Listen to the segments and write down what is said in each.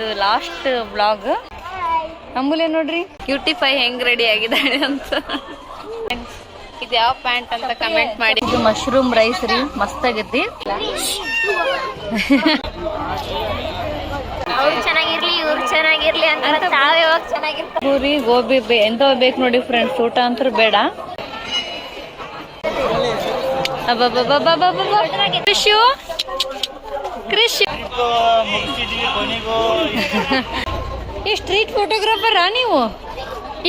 ಇದು last vlog. ಅಂಬುಲೆ ನೋಡ್ರಿ ಕ್ಯೂಟಿಫೈ ಹೆಂಗ್ ರೆಡಿ ಆಗಿದ್ದಾಳೆ ಅಂತ. ಇದು ಯಾವ ಪ್ಯಾಂಟ್ ಅಂತ ಕಮೆಂಟ್ ಮಾಡಿ. ಇದು ಮಶ್ರೂಮ್ ರೈಸ್ ರೀ, ಮಸ್ತ್ ಆಗೈತಿ. ಅವ್ರು ಚೆನ್ನಾಗಿರ್ಲಿ ಇವ್ರು ಚೆನ್ನಾಗಿರ್ಲಿ ಅಂತ ತಾವ್ ಯಾವಾಗ ಚೆನ್ನಾಗಿರ್ತಾರೆ. ಪೂರಿ ಗೋಬಿ ಎಂತ ಬೇಕು ನೋಡಿ ಫ್ರೆಂಡ್ಸ್, ಊಟ ಅಂತೂ ಬೇಡ. ಕೃಷಿ ಕೃಷಿ ಈ ಸ್ಟ್ರೀಟ್ ಫೋಟೋಗ್ರಾಫರಾ ನೀವು?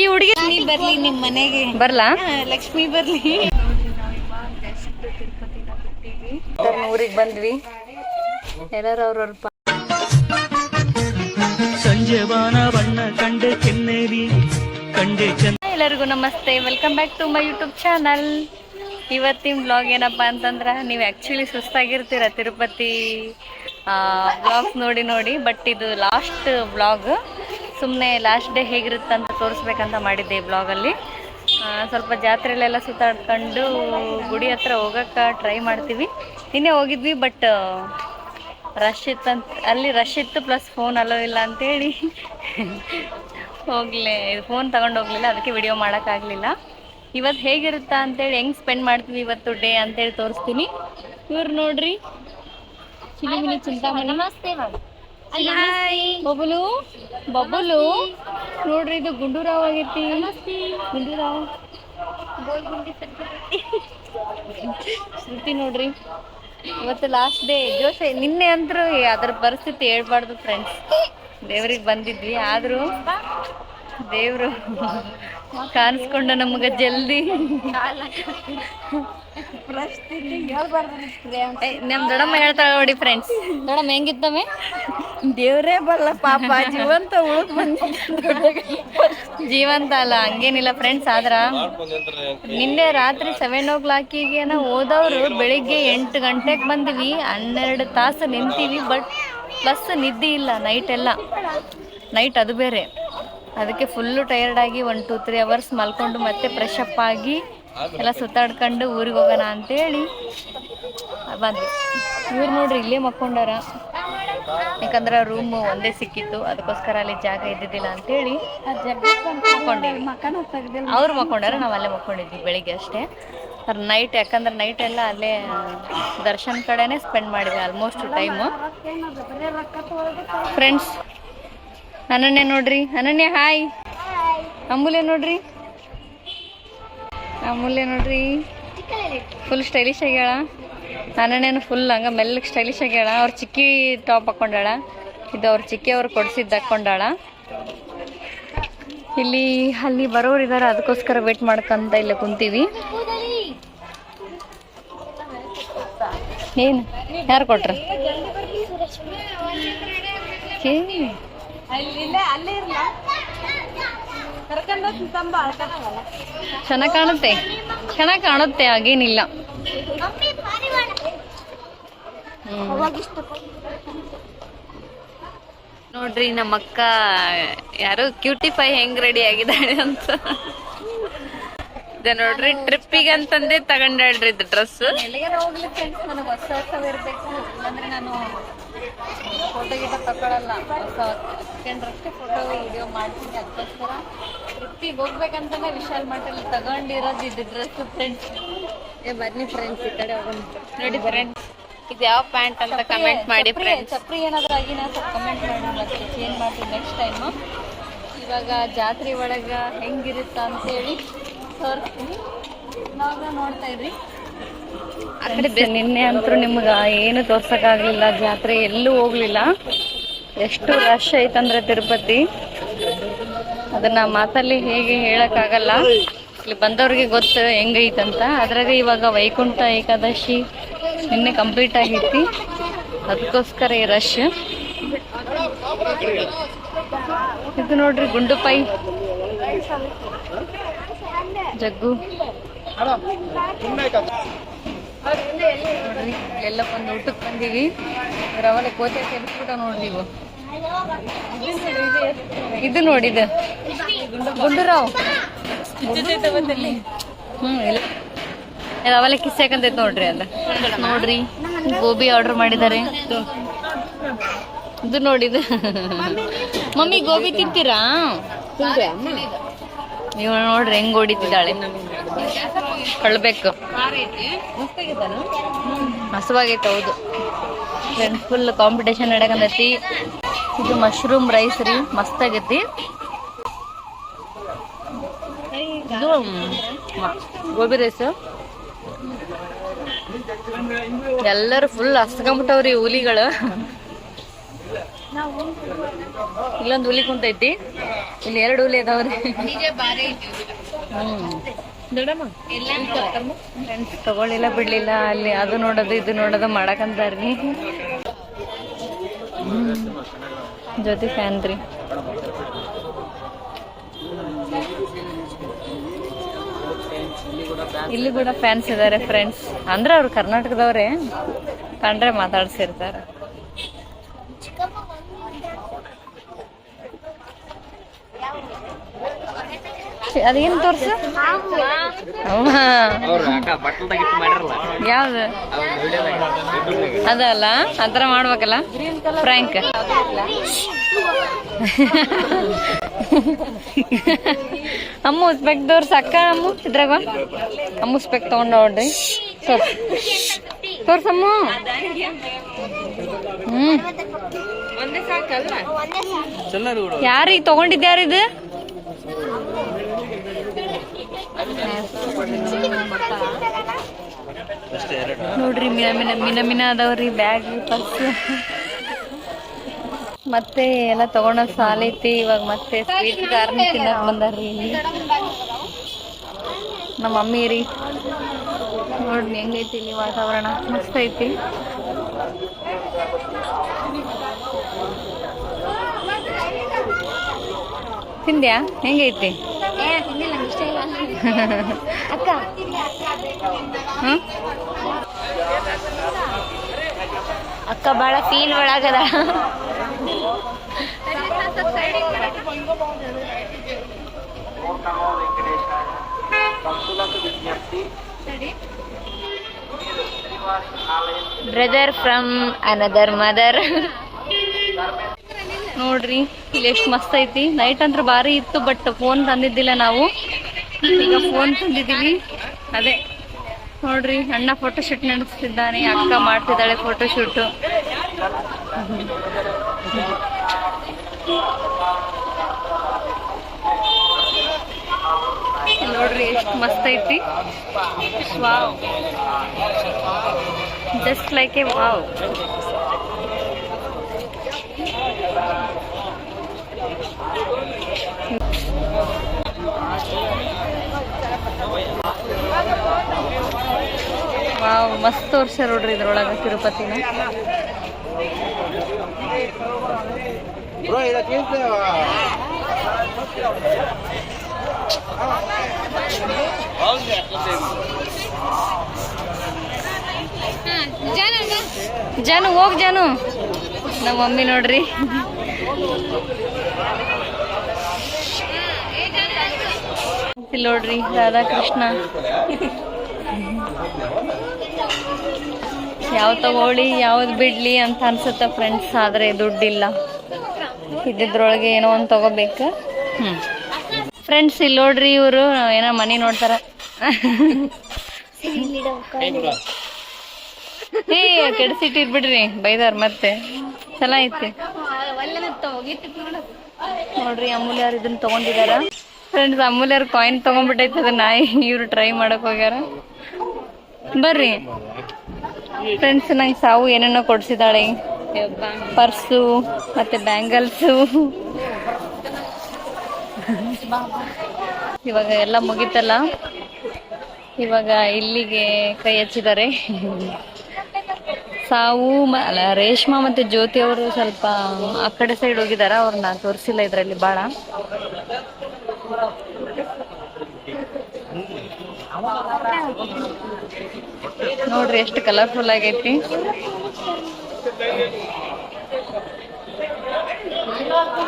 ಈ ಹುಡುಗಿ ಬರ್ಲಿ ನಿಮ್ ಮನೆಗೆ ಬರ್ಲಾ? ಲಕ್ಷ್ಮಿ ಬರ್ಲಿ. ಊರಿಗೆ ಬಂದ್ವಿ ಎಲ್ಲಾರು ಅವ್ರವ್ರ ಎಲ್ಲರಿಗೂ ನಮಸ್ತೆ, welcome back to my YouTube channel. ಇವತ್ತಿನ ವ್ಲಾಗ್ ಏನಪ್ಪ ಅಂತಂದ್ರೆ, ನೀವು ಆ್ಯಕ್ಚುಲಿ ಸುಸ್ತಾಗಿರ್ತೀರ ತಿರುಪತಿ ವ್ಲಾಗ್ಸ್ ನೋಡಿ ನೋಡಿ. ಬಟ್ ಇದು ಲಾಸ್ಟ್ ವ್ಲಾಗ್. ಸುಮ್ಮನೆ ಲಾಸ್ಟ್ ಡೇ ಹೇಗಿರುತ್ತೆ ಅಂತ ತೋರಿಸ್ಬೇಕಂತ ಮಾಡಿದ್ದೆ ಈ ವ್ಲಾಗಲ್ಲಿ. ಸ್ವಲ್ಪ ಜಾತ್ರೆಯಲ್ಲೆಲ್ಲ ಸುತ್ತಾಡ್ಕೊಂಡು ಗುಡಿ ಹತ್ರ ಹೋಗೋಕ್ಕೆ ಟ್ರೈ ಮಾಡ್ತೀವಿ. ನಿನ್ನೆ ಹೋಗಿದ್ವಿ, ಬಟ್ ರಶ್ ಇತ್ತಂತ, ಅಲ್ಲಿ ರಶ್ ಇತ್ತು, ಪ್ಲಸ್ ಫೋನ್ ಅಲೋ ಇಲ್ಲ ಅಂತೇಳಿ ಫೋನ್ ತಗೊಂಡು ಹೋಗಲಿಲ್ಲ. ಅದಕ್ಕೆ ವಿಡಿಯೋ ಮಾಡೋಕ್ಕಾಗಲಿಲ್ಲ. ಇವತ್ತು ಹೇಗಿರುತ್ತಾ ಅಂತೇಳಿ, ಹೆಂಗೆ ಸ್ಪೆಂಡ್ ಮಾಡ್ತೀವಿ ಇವತ್ತು ಡೇ ಅಂತೇಳಿ ತೋರಿಸ್ತೀನಿ. ಇವ್ರು ನೋಡ್ರಿ, ಚಿಲಿಮಿಲಿ ಚಿಂತಾಮಣಿ. ಬಬುಲು ಬಬುಲು ನೋಡ್ರಿ, ಇದು ಗುಂಡೂರಾವ್ ಆಗೈತಿ. ಗುಂಡೂರಾವ್ ಶ್ರುತಿ ನೋಡ್ರಿ, ಇವತ್ತು ಲಾಸ್ಟ್ ಡೇ. ಜೋಶ್ ನಿನ್ನೆ ಅಂತರೂ ಅದ್ರ ಪರಿಸ್ಥಿತಿ ಹೇಳ್ಬಾರ್ದು ಫ್ರೆಂಡ್ಸ್. ದೇವ್ರಿಗೆ ಬಂದಿದ್ವಿ, ಆದರೂ ದೇವರು ಕಾಣಿಸ್ಕೊಂಡು ನಮ್ಗೆ ಜಲ್ದಿ. ನಮ್ ದೊಡ್ಡಮ್ಮ ಹೇಳ್ತಾಳೆ ನೋಡಿ ಫ್ರೆಂಡ್ಸ್. ದೊಡ್ಡಮ್ಮ ಹೆಂಗಿತ್ತವೆ? ದೇವ್ರೇ ಬರಲ್ಲ ಪಾಪ, ಜೀವಂತ ಉಳಿದ್ ಜೀವಂತ ಅಲ್ಲ, ಹಂಗೇನಿಲ್ಲ ಫ್ರೆಂಡ್ಸ್. ಆದ್ರ ನಿನ್ನೆ ರಾತ್ರಿ 7 o'clock ಹೋದವ್ರು ಬೆಳಿಗ್ಗೆ 8 ಗಂಟೆಗೆ ಬಂದ್ವಿ. 12 ತಾಸು ನಿಂತೀವಿ. ಬಟ್ ಪ್ಲಸ್ ನಿದ್ದೆ ಇಲ್ಲ ನೈಟ್ ಅದು ಬೇರೆ. ಅದಕ್ಕೆ ಫುಲ್ಲು ಟಯರ್ಡ್ ಆಗಿ 1-2-3 hours ಮಲ್ಕೊಂಡು ಮತ್ತೆ ಫ್ರೆಶ್ ಅಪ್ ಆಗಿ ಎಲ್ಲ ಸುತ್ತಾಡ್ಕೊಂಡು ಊರಿಗೆ ಹೋಗೋಣ ಅಂತೇಳಿ ಬಂದ್ವಿ. ಇವ್ರು ನೋಡ್ರಿ ಇಲ್ಲೇ ಮಕ್ಕೊಂಡಾರ, ಯಾಕಂದ್ರೆ ರೂಮ್ ಒಂದೇ ಸಿಕ್ಕಿತ್ತು. ಅದಕ್ಕೋಸ್ಕರ ಅಲ್ಲಿ ಜಾಗ ಇದ್ದಿದ್ದಿಲ್ಲ ಅಂತೇಳಿ ಮಕ್ಕೊಂಡಿವಿ. ಅವ್ರು ಮಕ್ಕೊಂಡಾರ, ನಾವು ಅಲ್ಲೇ ಮಕ್ಕೊಂಡಿದ್ವಿ ಬೆಳಿಗ್ಗೆ ಅಷ್ಟೇ. ನೈಟ್, ಯಾಕಂದ್ರೆ ನೈಟ್ ಎಲ್ಲ ಅಲ್ಲೇ ದರ್ಶನ್ ಕಡೆನೇ ಸ್ಪೆಂಡ್ ಮಾಡಿದ್ವಿ ಆಲ್ಮೋಸ್ಟ್ ಟೈಮು. ಫ್ರೆಂಡ್ಸ್, ಅನನ್ಯ ನೋಡ್ರಿ, ಅನನ್ಯ ಹಾಯ್. ಅಮೂಲ್ಯ ನೋಡ್ರಿ, ಅಮೂಲ್ಯ ನೋಡ್ರಿ ಫುಲ್ ಸ್ಟೈಲಿಶ್ ಆಗ್ಯಾಳ. ಅನನ್ಯನು ಫುಲ್ ಹಂಗ ಮೆಲ್ಲಗೆ ಸ್ಟೈಲಿಶ್ ಆಗ್ಯಾಳ. ಅವ್ರ ಚಿಕ್ಕಿ ಟಾಪ್ ಹಾಕೊಂಡಾಳ. ಇದು ಅವ್ರ ಚಿಕ್ಕಿ ಅವ್ರು ಕೊಡಿಸಿದ್ದು ಹಾಕೊಂಡಾಳ. ಇಲ್ಲಿ ಅಲ್ಲಿ ಬರೋರು ಇದಾರೆ, ಅದಕ್ಕೋಸ್ಕರ ವೇಟ್ ಮಾಡ್ಕೊಂತ ಇಲ್ಲೇ ಕುಂತೀವಿ. ಏನು ಯಾರು ಕೊಟ್ರ? ಚೆನ್ನಾಗಿ ಕಾಣುತ್ತೆ ಹಾಗೇನಿಲ್ಲ. ನೋಡ್ರಿ ನಮ್ಮ ಅಕ್ಕ ಯಾರು ಕ್ಯೂಟಿಫೈ ಹೆಂಗ್ ರೆಡಿ ಆಗಿದ್ದಾಳೆ ಅಂತ. ಇದ ನೋಡ್ರಿ, ಟ್ರಿಪ್ಪಿಗೆ ಅಂತಂದೇ ತಗೊಂಡಾಳ್ರಿ ಇದು ಡ್ರೆಸ್. ಹೋಗ್ಲಿ ಫ್ರೆಂಡ್ಸ್, ನನಗೆ ಹೊಸ ಇರ್ಬೇಕು, ಇಲ್ಲಾಂದ್ರೆ ನಾನು ಫೋಟೋ ಗೀಟ ತಗೊಳಲ್ಲ. ಹೊಸ ಫೋಟೋ ವಿಡಿಯೋ ಮಾಡ್ತೀನಿ. ಅದಕ್ಕೋಸ್ಕರ ಟ್ರಿಪ್ಪಿಗೆ ಹೋಗ್ಬೇಕಂತಾನೆ ವಿಶಾಲ್ ಮಠಲ್ಲಿ ತಗೊಂಡಿರೋದು ಇದು ಡ್ರೆಸ್ ಫ್ರೆಂಡ್ಸ್. ಬನ್ನಿ ಫ್ರೆಂಡ್ಸ್, ಈ ಕಡೆ ಹೋಗೋಣ. ನೋಡಿ ಫ್ರೆಂಡ್ಸ್, ಇದು ಯಾವ ಪ್ಯಾಂಟ್ ಅಂತ ಕಮೆಂಟ್ ಮಾಡಿ ಫ್ರೆಂಡ್ಸ್. ಚಪ್ರಿ ಏನಾದ್ರೂ ಆಗಿನ ಸ್ವಲ್ಪ ಕಮೆಂಟ್ ಮಾಡಿ, ಮತ್ತೆ ಚೇಂಜ್ ಮಾಡ್ತೀನಿ ನೆಕ್ಸ್ಟ್ ಟೈಮು. ಇವಾಗ ಜಾತ್ರೆ ಒಳಗೆ ಹೆಂಗಿರುತ್ತ ಅಂತೇಳಿ ತೋರಿಸ್ತೀನಿ. ನಾವು ನೋಡ್ತಾ ಇದ್ರಿ. ನಿನ್ನೆ ಅಂತೂ ನಿಮ್ಗೆ ಏನು ತೋರ್ಸಕ್ಕಾಗಲಿಲ್ಲ, ಜಾತ್ರೆ ಎಲ್ಲೂ ಹೋಗ್ಲಿಲ್ಲ. ಎಷ್ಟು ರಶ್ ಐತಂದ್ರೆ ತಿರುಪತಿ, ಅದನ್ನ ಮಾತಲ್ಲಿ ಹೇಗೆ ಹೇಳಕ್ಕಾಗಲ್ಲ. ಇಲ್ಲಿ ಬಂದವ್ರಿಗೆ ಗೊತ್ತು ಹೆಂಗೈತಂತ. ಅದ್ರಾಗ ಇವಾಗ ವೈಕುಂಠ ಏಕಾದಶಿ ನಿನ್ನೆ ಕಂಪ್ಲೀಟ್ ಆಗೈತಿ, ಅದಕ್ಕೋಸ್ಕರ ಈ ರಶ್. ಇದು ನೋಡ್ರಿ ಗುಂಡುಪೈ ಜಗ್ಗು ನೋಡ್ರಿ, ಎಲ್ಲ ಬಂದು ಊಟಕ್ಕೆ ಬಂದೀವಿ. ರವಲೆ ಕೋತೆ ತೆಗೆದ್ಬಿಟ್ಟ ನೋಡ್ರಿ. ಇದು ನೋಡಿದ ಗುಂಡೂರಾವ್ ಇಲ್ಲ, ರವಲೆ ಕಿಸ್ಯಾಕಂತೈತೆ ನೋಡ್ರಿ. ಅದ ನೋಡ್ರಿ, ಗೋಬಿ ಆರ್ಡರ್ ಮಾಡಿದ್ದಾರೆ. ಇದು ನೋಡಿದ ಮಮ್ಮಿ ಗೋಬಿ ತಿಂತೀರಾ? ನೀವು ನೋಡ್ರಿ ಹೆಂಗ್ ಹೊಡಿತಿದ್ದಾಳೆ, ಕಳ್ಬೇಕು. ಹಸುವಾಗೈತೆ. ಹೌದು ಫ್ರೆಂಡ್ಸ್, ಫುಲ್ ಕಾಂಪಿಟೇಷನ್ ನಡಕಂದೈತಿ. ಇದು ಮಶ್ರೂಮ್ ರೈಸ್ ರೀ, ಮಸ್ತ್ ಆಗೈತಿ. ಇದು ಗೋಬಿ ರೈಸ್. ಎಲ್ಲರೂ ಫುಲ್ ಹಸ್ಕೊಂಬಿಟ್ಟವ್ರಿ ಹುಲಿಗಳು. ಇಲ್ಲೊಂದು ಹುಲಿ ಕುಂತೈತಿ, ಇಲ್ಲಿ 2 ಹುಲಿ ಅದಾವ್ರಿ. ಫ್ರೆಂಡ್ಸ್ ತಗೊಳ್ಳಿಲ್ಲ ಬಿಡ್ಲಿಲ್ಲ, ಅಲ್ಲಿ ಅದು ನೋಡೋದು ಇದು ನೋಡೋದು ಮಾಡಕಂತಾರ್ರಿ. ಜೊತೆ ಫ್ಯಾನ್ ರೀ. ಇಲ್ಲಿ ಕೂಡ ಫ್ಯಾನ್ಸ್ ಇದಾರೆ ಫ್ರೆಂಡ್ಸ್. ಅಂದ್ರೆ ಅವ್ರು ಕರ್ನಾಟಕದವ್ರೆ, ಕಂಡ್ರೆ ಮಾತಾಡ್ಸಿರ್ತಾರೆ. ಅದೇನು ತೋರ್ಸು? ಯಾವ್ದು ಅದಲ್ಲ, ಆತರ ಮಾಡ್ಬೇಕಲ್ಲ ಫ್ರ್ಯಾಂಕ್. ಅಮ್ಮ ಸ್ಪೆಕ್ ತೋರ್ಸ ಅಕ್ಕ. ಅಮ್ಮ ಇದ್ರಾಗ ಅಮ್ಮ ಸ್ಪೆಕ್ ತಗೊಂಡ ನೋಡ್ರಿ. ತೋರ್ಸಮ್ಮ. ಯಾರೀಗ ತಗೊಂಡಿದ್ಯಾರಿದು? ನೋಡ್ರಿ ಮಿನ ಅದಾವ್ರಿ, ಬ್ಯಾಗ್, ಪರ್ಸ್ ಮತ್ತೆ ಎಲ್ಲ ತಗೊಂಡ ಸಾಲ ಐತಿ. ಇವಾಗ ಮತ್ತೆ ಸ್ವೀಟ್ ಕಾರ್ನ್ ತಿನ್ನಕ್ ಬಂದಾರ್ರಿ ಇಲ್ಲಿ ನಮ್ಮ ಮಮ್ಮಿ ರೀ. ನೋಡ್ರಿ ಹೆಂಗೈತಿ ಇಲ್ಲಿ ವಾತಾವರಣ, ಮಸ್ತ್ ಐತಿ. ತಿಂದ್ಯಾ? ಹೆಂಗೈತಿ? ಅಕ್ಕ ಬಾಳ ಫೀಲ್ ಒಳಗದ. Brother from another mother. ನೋಡ್ರಿ ಇಲ್ಲಿ ಎಷ್ಟು ಮಸ್ತ್ ಐತಿ. ನೈಟ್ ಅಂದ್ರೆ ಭಾರಿ ಇತ್ತು, ಬಟ್ ಫೋನ್ ತಂದಿದ್ದಿಲ್ಲ ನಾವು. ಈಗ ಫೋನ್ ತಂದಿದ್ದೀವಿ. ಅದೇ ನೋಡ್ರಿ, ಅಣ್ಣ ಫೋಟೋ ಶೂಟ್ ನಡೆಸ್ತಿದ್ದಾನೆ, ಅಕ್ಕ ಮಾಡ್ತಿದ್ದಾಳೆ ಫೋಟೋ ಶೂಟ್. ನೋಡ್ರಿ ಎಷ್ಟು ಮಸ್ತ್ ಐತಿ. Wow, just like A wow. Wow, ಮಸ್ತ್ ತೋರ್ಸ್ಯಾರ ನೋಡ್ರಿ ಇದ್ರೊಳಗ ತಿರುಪತಿನ. ಜಾನು ಹೋಗ್ ಜಾನು. ನಮ್ಮ ಮಮ್ಮಿ ನೋಡ್ರಿ ಇಲ್ಲಿ ನೋಡ್ರಿ ರಾಧಾಕೃಷ್ಣ. ಯಾವ್ದು ತಗೊಳ್ಳಿ ಯಾವ್ದು ಬಿಡ್ಲಿ ಅಂತ ಅನ್ಸುತ್ತೆ ಫ್ರೆಂಡ್ಸ್, ಆದ್ರೆ ದುಡ್ಡಿಲ್ಲ. ಇದ್ದಿದ್ರೊಳಗೆ ಏನೋ ಒಂದು ತಗೋಬೇಕು. ಫ್ರೆಂಡ್ಸ್ ಇಲ್ಲಿ ನೋಡ್ರಿ, ಇವರು ಏನೋ ಮನಿ ನೋಡ್ತಾರ. ಕೆಡಿಸಿಟ್ಟಿರ್ಬಿಡ್ರಿ, ಬೈದಾರ ಮತ್ತೆ. ಚಲೋ ಐತಿ ನೋಡ್ರಿ. ಅಮೂಲ್ಯಾರು ಇದನ್ನ ತಗೊಂಡಿದಾರ ಫ್ರೆಂಡ್ಸ್. ಅಮೂಲ್ಯಾರು ಕಾಯಿನ್ ತಗೊಂಡ್ಬಿಟ್ಟೈತೆ, ಅದನ್ನ ಇವ್ರು ಟ್ರೈ ಮಾಡಕ್ ಹೋಗ್ಯಾರ. ಬರ್ರಿ ಫ್ರೆಂಡ್ಸ್, ನಂಗೆ ಸಾವು ಏನೇನೋ ಕೊಡ್ಸಿದಾಳೆ. ಪರ್ಸು ಮತ್ತೆ ಬ್ಯಾಂಗಲ್ಸು. ಇವಾಗ ಎಲ್ಲ ಮುಗಿತಲ್ಲ, ಇವಾಗ ಇಲ್ಲಿಗೆ ಕೈ ಹಚ್ಚಿದ್ದಾರೆ. ಸಾವು ಅಲ್ಲ, ರೇಷ್ಮಾ ಮತ್ತೆ ಜ್ಯೋತಿ ಅವರು ಸ್ವಲ್ಪ ಆ ಕಡೆ ಸೈಡ್ ಹೋಗಿದಾರ, ಅವ್ರನ್ನ ತೋರಿಸಿಲ್ಲ ಇದರಲ್ಲಿ ಭಾಳ. ನೋಡ್ರಿ ಎಷ್ಟು ಕಲರ್ಫುಲ್ ಆಗೈತಿ.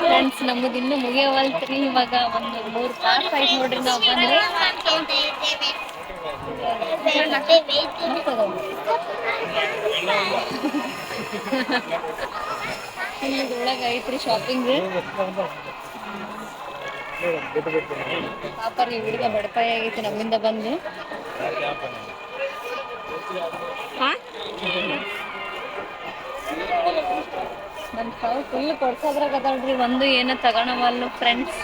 ಫ್ರೆಂಡ್ಸ್, ನಮ್ಮದು ಇನ್ನೂ ಮುಗಿಯವಲ್ತ್ರಿ. ಇವಾಗ ಒಂದು 3 ತಾಸು ಆಯ್ತು ನೋಡ್ರಿ ನಾವು ಬಂದು. ಇದ್ರೊಳಗೆ ಐತ್ರಿ ಶಾಪಿಂಗ್. ಪಾಪ ಈ ಹುಡುಗ ಬಡಪಾಯಿ ಆಗೈತಿ ನಮ್ಮಿಂದ ಬಂದು. ನಮ್ ಸಾವು ಫುಲ್ ಕೊಡ್ಸೋದ್ರಾಗ ಅದಾಳ್ರಿ. ಒಂದು ಏನೋ ತಗೋಣವಲ್ಲು ಫ್ರೆಂಡ್ಸ್.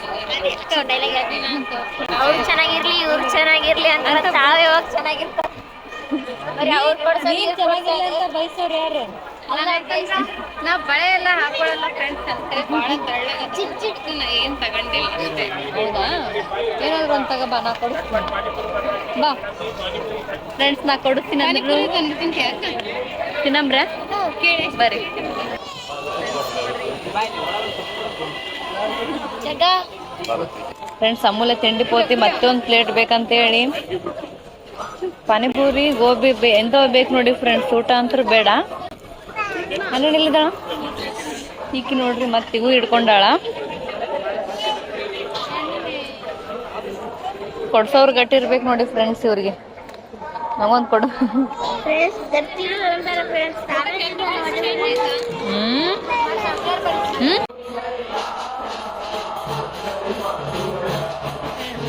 ಅವ್ರು ಚೆನ್ನಾಗಿರ್ಲಿ ಇವ್ರು ಚೆನ್ನಾಗಿರ್ಲಿ ಅಂತ ತಾವ್ ಯಾವಾಗ ಚೆನ್ನಾಗಿರ್ತಾರ. ನೀನ್ ಚೆನ್ನಾಗಿಲ್ಲ ಅಂತ ಬಯಸೋರು ಯಾರು? ನಾವ್ ಬಳೆ ಎಲ್ಲ ಹಾಕೊಳಲ್ಲ ಫ್ರೆಂಡ್ಸ್ ಅಂತ ಬಾಳ ತಳ್ಳಗ ಏನ್ ತಗೊಂಡಿಲ್ಲ ಅಷ್ಟೇ. ಹೌದಾ? ಏನಾದ್ರು ಒಂದ್ ತಗೋಬಾ, ನಾ ಕೊಡಿಸ್ತೀನಿ ಬಾ ಫ್ರೆಂಡ್ಸ್. ನಾ ಕೊಡಿಸ್ತೀನಿ ಅಂದ್ರು ತಿನ್ನಂಬ್ರ ಬರ್ರಿ. ಫ್ರೆಂಡ್ಸ್ ಅಮೂಲ್ಯ ತಿಂಡಿ ಪೋತಿ ಮತ್ತೊಂದು ಪ್ಲೇಟ್ ಬೇಕಂತ ಹೇಳಿ ಪಾನಿಪೂರಿ ಗೋಬಿ ಎಂತ ಬೇಕು ನೋಡಿ ಫ್ರೆಂಡ್ಸ್. ಊಟ ಅಂತೂ ಬೇಡ. ಅಲ್ಲಿದ ಈಕಿ ನೋಡ್ರಿ ಮತ್ತಿಗೂ ಹಿಡ್ಕೊಂಡಾಳ. ಕೊಡ್ಸೋರ್ ಗಟ್ಟಿ ಇರ್ಬೇಕು ನೋಡಿ ಫ್ರೆಂಡ್ಸ್. ಇವ್ರಿಗೆ ನಗೊಂದ್ ಕೊಡು.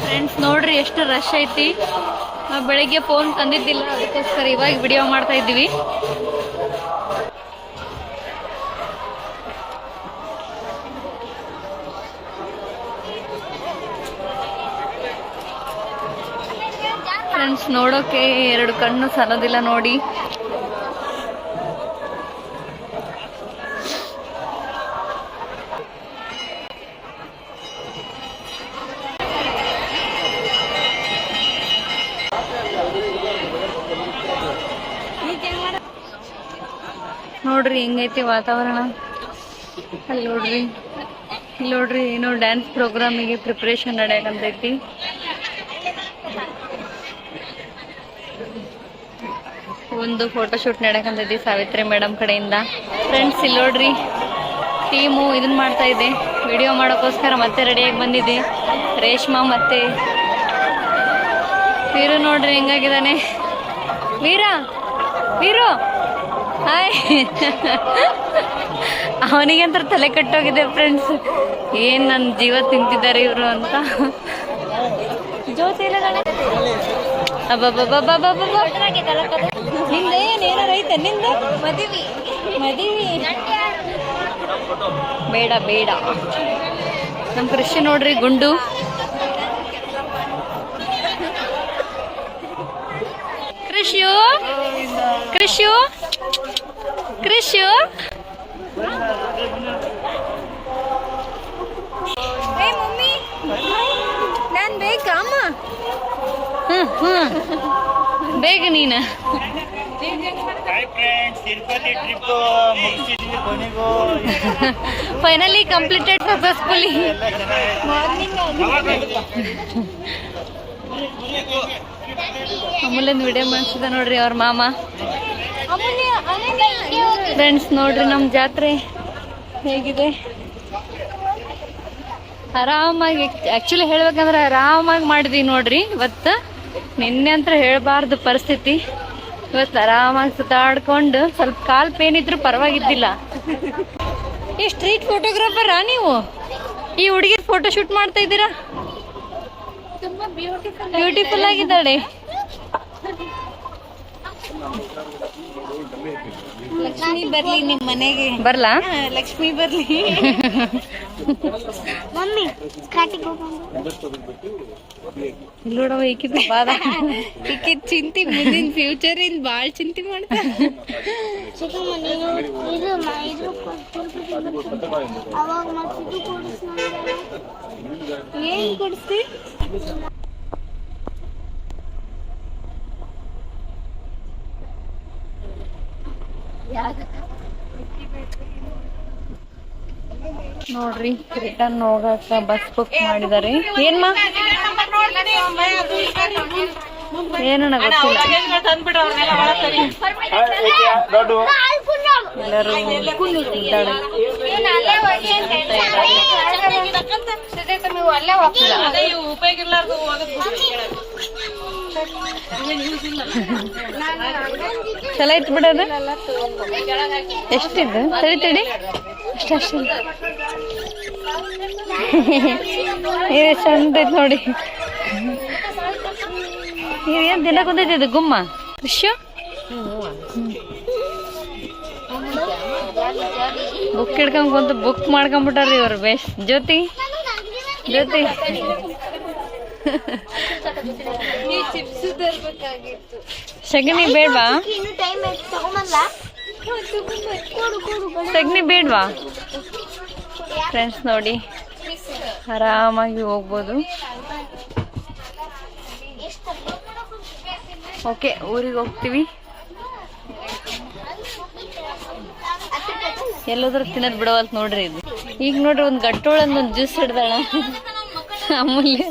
ಫ್ರೆಂಡ್ಸ್ ನೋಡ್ರಿ ಎಷ್ಟು ರಶ್ ಐತಿ. ನಾವು ಬೆಳಿಗ್ಗೆ ಫೋನ್ ತಂದಿದ್ದಿಲ್ಲ, ಅದಕ್ಕೋಸ್ಕರ ಇವಾಗ ವಿಡಿಯೋ ಮಾಡ್ತಾ ಇದ್ದೀವಿ. ಫ್ರೆಂಡ್ಸ್ ನೋಡೋಕೆ ಎರಡು ಕಣ್ಣು ಸಾಲೋದಿಲ್ಲ ನೋಡಿ. ನೋಡ್ರಿ ಹೆಂಗೈತಿ ವಾತಾವರಣ. ಅಲ್ಲಿ ನೋಡ್ರಿ, ಇಲ್ಲಿ ನೋಡ್ರಿ ಏನೋ ಡ್ಯಾನ್ಸ್ ಪ್ರೋಗ್ರಾಮಿಗೆ ಪ್ರಿಪ್ರೇಷನ್ ನಡೆಯಕಂತೈತಿ. ಒಂದು ಫೋಟೋಶೂಟ್ ನಡೆಯಕಂತೈತಿ ಸಾವಿತ್ರಿ ಮೇಡಮ್ ಕಡೆಯಿಂದ. ಫ್ರೆಂಡ್ಸ್ ಇಲ್ಲಿ ನೋಡ್ರಿ ಟೀಮು ಇದನ್ನ ಮಾಡ್ತಾ ಇದೆ, ವಿಡಿಯೋ ಮಾಡೋಕ್ಕೋಸ್ಕರ ಮತ್ತೆ ರೆಡಿಯಾಗಿ ಬಂದಿದೆ. ರೇಷ್ಮಾ ಮತ್ತೆ ವೀರು ನೋಡ್ರಿ ಹೆಂಗಾಗಿದ್ದಾನೆ. ವೀರು ಹಾಯ್. ಅವನಿಗಂತ ತಲೆ ಕಟ್ಟೋಗಿದೆ ಫ್ರೆಂಡ್ಸ್. ಏನ್ ನನ್ನ ಜೀವ ತಿಂತಿದ್ದಾರೆ ಇವರು ಅಂತ. ಜ್ಯೋತಿ ಇಲ್ಲ ನಿಂದ ಏನಾರ ಐತೆ? ನಿಂದ ಮದುವೆ ಬೇಡ ಬೇಡ. ನಮ್ ಕೃಷಿ ನೋಡ್ರಿ ಗುಂಡು. ಕೃಷಿಯು ಕೃಷಿಯು ಕೃಷಿಯು ಮಮ್ಮಿ ನಾನ್ ಬೇಕಾ ಅಮ್ಮ? ಬೇಗ ನೀನು. Finally completed successfully. ಅಮೂಲ್ಯನ ವಿಡಿಯೋ ಮಾಡಿಸಿದ ನೋಡ್ರಿ ಅವ್ರ ಮಾಮ. ಫ್ರೆಂಡ್ಸ್ ನೋಡ್ರಿ ನಮ್ಮ ಜಾತ್ರೆ ಹೇಗಿದೆ. ಆರಾಮಾಗಿ, ಆಕ್ಚುಲಿ ಹೇಳ್ಬೇಕಂದ್ರೆ ಆರಾಮಾಗಿ ಮಾಡಿದ್ವಿ ನೋಡ್ರಿ ಇವತ್ತು. ನಿನ್ನೆ ಅಂತ ಹೇಳಬಾರ್ದು ಪರಿಸ್ಥಿತಿ. ಇವತ್ತು ಆರಾಮಾಗಿ ಸುತ್ತಾಡ್ಕೊಂಡು ಸ್ವಲ್ಪ ಕಾಲ್ ಪೇನ್ ಇದ್ರು ಪರವಾಗಿದ್ದಿಲ್ಲ. ಈ ಸ್ಟ್ರೀಟ್ ಫೋಟೋಗ್ರಾಫರಾ ನೀವು? ಈ ಹುಡುಗಿ ಫೋಟೋ ಶೂಟ್ ಮಾಡ್ತಾ ಇದ್ದೀರಾ? ಬ್ಯೂಟಿಫುಲ್ ಆಗಿದ್ದಾಳೆ. ಲಕ್ಷ್ಮಿ ಬರ್ಲಿ ನಿಮ್ ಮನೆಗೆ. ಬರ್ಲಾ? ಲಕ್ಷ್ಮಿ ಬರ್ಲಿ. ಮಮ್ಮಿ ನೋಡವ ಈಕಿದ್ ಬಾದ. ಈಕಿದ್ ಚಿಂತಿ ಮುಂದಿನ ಫ್ಯೂಚರ್ ಇಂದ ಬಾಳ್ ಚಿಂತೆ ಮಾಡ್ತಾ. ಏನ್ ಕೊಡಿಸ್ತಿ? ನೋಡ್ರಿ ರಿಟರ್ನ್ ಹೋಗಕ ಬಸ್ ಬುಕ್ ಮಾಡಿದಾರೆ. ಏನ್ಮಾ ಏನಣ್ಣ ಗೊತ್ತಿಲ್ಲ. ಎಲ್ಲರೂ ಚಲೋ ಐತ್ ಬಿಡೋದು. ಎಷ್ಟಿದ್ದು? ತಡಿ ಅಷ್ಟೇ ಅಷ್ಟೇ ಇದು ಚಂದ ಐತೆ ನೋಡಿ. ಏನು ದಿನ ಕುಂದೈತಿ ಇದು ಗುಮ್ಮ ವಿಶ್ವ ಬುಕ್ ಹಿಡ್ಕೊಂಡ್ ಕುಂತು ಬುಕ್ ಮಾಡ್ಕೊಂಬಿಟ್ಟಾರ್ರಿ ಇವ್ರು ಬೇಸ್. ಜ್ಯೋತಿ ಜ್ಯೋತಿ ಸಗಣಿ ಬೇಡ್ವಾ? ಸಗಣಿ ಬೇಡ್ವಾ? ಫ್ರೆಂಡ್ಸ್ ನೋಡಿ ಆರಾಮಾಗಿ ಹೋಗ್ಬೋದು. ಓಕೆ ಊರಿಗೆ ಹೋಗ್ತೀವಿ. ಎಲ್ಲೋದ್ರೂ ತಿನ್ನೋದು ಬಿಡವಲ್ತ್ ನೋಡ್ರಿ ಇದು. ಈಗ ನೋಡ್ರಿ ಒಂದು ಗಟ್ಟೋಳಂದ ಒಂದು ಜ್ಯೂಸ್ ಹಿಡ್ದಾಳ ಅಮೂಲ್ಯ.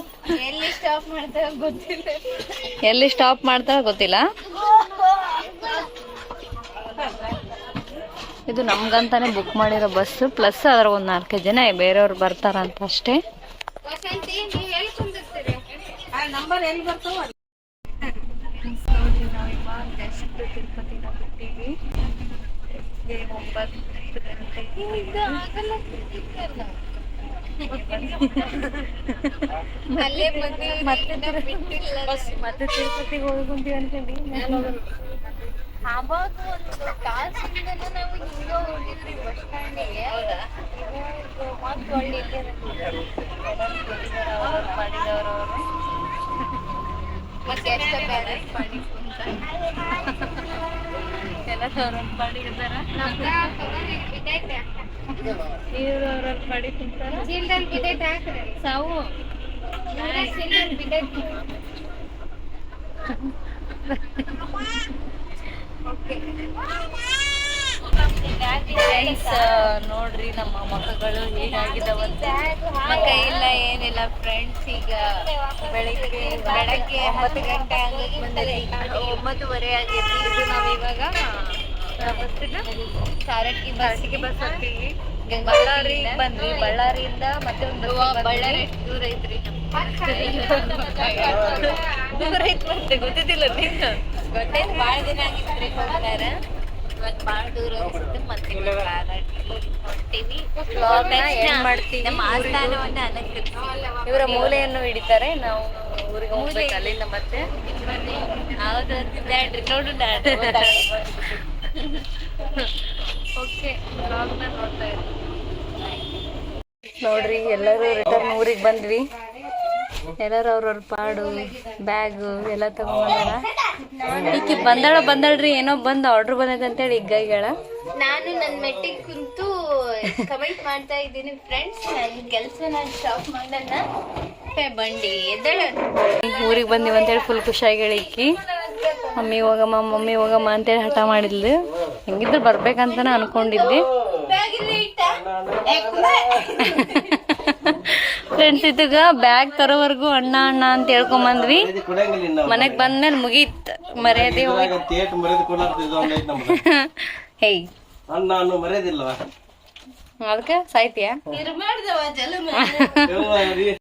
ಎಲ್ಲಿ ಸ್ಟಾಪ್ ಮಾಡ್ತಾಳ ಗೊತ್ತಿಲ್ಲ. ಇದು ನಮ್ಗಂತಾನೆ ಬುಕ್ ಮಾಡಿರೋ ಬಸ್, ಪ್ಲಸ್ ಅದ್ರ ಒಂದು 4 ಜನ ಬೇರೆಯವ್ರು ಬರ್ತಾರಂತ ಅಷ್ಟೇ. ನೋಡಿ ನಾವು ಇವಾಗ ಜಸ್ಟ್ ತಿರುಪತಿನ ಬಿಟ್ಟಿವಿ. 9 ಮತ್ತೆ ತಿರುಪತಿಗೆ ಹೋಗ್ಕೊಂತೀವಿ ಅನ್ಕೊಂಡಿ. ಅವಾಗ ಒಂದು ಕಾಸಿಂದನ ನಾವು ಹಿಂಗ ಹೋಗಿದ್ರಿ ಬಸ್ ಸ್ಟ್ಯಾಂಡಿಗೆ. ಮತ್ತೆ ಒಳ್ಳೆ ಮಾಡಿದವರು ಮತ್ತೆ ಎಷ್ಟು ಬ್ಯಾಲೆನ್ಸ್ ಮಾಡಿ ಎಲ್ಲ ಮಾಡಿರ್ತಾರ. ಇವ್ರು ಅವ್ರಲ್ಲಿ ಮಾಡಿ ಕುಂತಾರ. ಸಾವು ನೋಡ್ರಿ ನಮ್ಮ ಮಕ್ಕಳು ಹೇಗಾಗಿದಾವಂತ. ಮಕ್ಕ ಇಲ್ಲ ಏನಿಲ್ಲ ಫ್ರೆಂಡ್ಸ್. ಈಗ ಬೆಳಗ್ಗೆ 10 ಗಂಟೆ ಆಗಕ್ಕೆ ಬಂದಲ್ಲಿ 9:30 ಆಗೈತಿ. ಇದು ನಾವು ಇವಾಗ ಸಾರಟ್ಟಿ ಬಸ್ಸಿಗೆ ಬಸ್ ಹತ್ತೀವಿ. ಬಳ್ಳಾರಿಗೆ ಬಂದ್ರಿ. ಬಳ್ಳಾರಿಯಿಂದ ಮತ್ತೆ ಒಂದು ಬಳ್ಳಾರಿ ದೂರ ಐತ್ರಿ. ದೂರ ಐತ್ ಮತ್ತೆ ಗೊತ್ತಿದ್ದಿಲ್ಲ ನಿಂತು. ಗೊತ್ತೈತಿ ಭಾಳ ದಿನ ಆಗಿತ್ರಿ ಹೋಗ್ಯಾರ. ಇವತ್ತು ಭಾಳ ದೂರ ಅನ್ಸುತ್ತೆ. ಮತ್ತೆ ಹೊಂಟೀವಿ. ನಮ್ಮ ಆಸ್ಥಾನವನ್ನ ಅಲಂಕರಿಸಿ ಇವರ ಮೂಲೆಯನ್ನು ಹಿಡಿತಾರೆ. ನಾವು ಊರಿಗೆ ಹೋಗ್ಬೇಕು ಅಲ್ಲಿಂದ ಮತ್ತೆ. ಹೌದು ಅಂತಿದ್ದಾಡ್ರಿ ನೋಡು. ಓಕೆ ಬ್ಲಾಗ್ನ ನೋಡ್ತಾ ಇರಿ. ನೋಡ್ರಿ ಎಲ್ಲರೂ ರಿಟರ್ನ್ ಊರಿಗೆ ಬಂದ್ವಿ. ಎಲ್ಲರೂ ಅವ್ರವ್ರ ಪಾಡು ಬ್ಯಾಗು ಎಲ್ಲ ತಗೊಂಡ್ಬಂದಾರ. ಈಕಿ ಬಂದಳ್ರಿ ಏನೋ ಬಂದು ಆರ್ಡ್ರ್ ಬಂದೈತೆ ಅಂತೇಳಿ ಈಗಗಳ ನಾನು ನನ್ನ ಮೆಟ್ಟಿಗೆ ಕುಂತು ಕಮೆಂಟ್ ಮಾಡ್ತಾ ಇದ್ದೀನಿ. ಫ್ರೆಂಡ್ಸ್ ನನ್ನ ಕೆಲಸ ನಾನು ಸ್ಟಾಪ್ ಮಾಡಲ್ಲ. ಬಂಡಿ ಎದ್ದಳ ಊರಿಗೆ ಬಂದಿವಿ ಅಂತೇಳಿ ಫುಲ್ ಖುಷಿಯಾಗಿ ಈಕಿ ಮಮ್ಮಿ ಹೋಗಮ್ಮ ಅಂತೇಳಿ ಹಠ ಮಾಡಿದ್ಲು. ಹೆಂಗಿದ್ರು ಬರ್ಬೇಕಂತಾನೆ ಅನ್ಕೊಂಡಿದ್ದೆ. ಫ್ರೆಂಡ್ಸ್ ಇದೀಗ ಬ್ಯಾಗ್ ತರೋವರೆಗೂ ಅಣ್ಣ ಅಂತ ಹೇಳ್ಕೊಂಬಂದ್ವಿ. ಮನೆಗ್ ಬಂದ್ಮೇಲೆ ಮುಗೀತ್ ಮರ್ಯಾದೆ. ಹೇಯ್ ಅದಕ್ಕೆ ಸಾಯ್ತೀಯ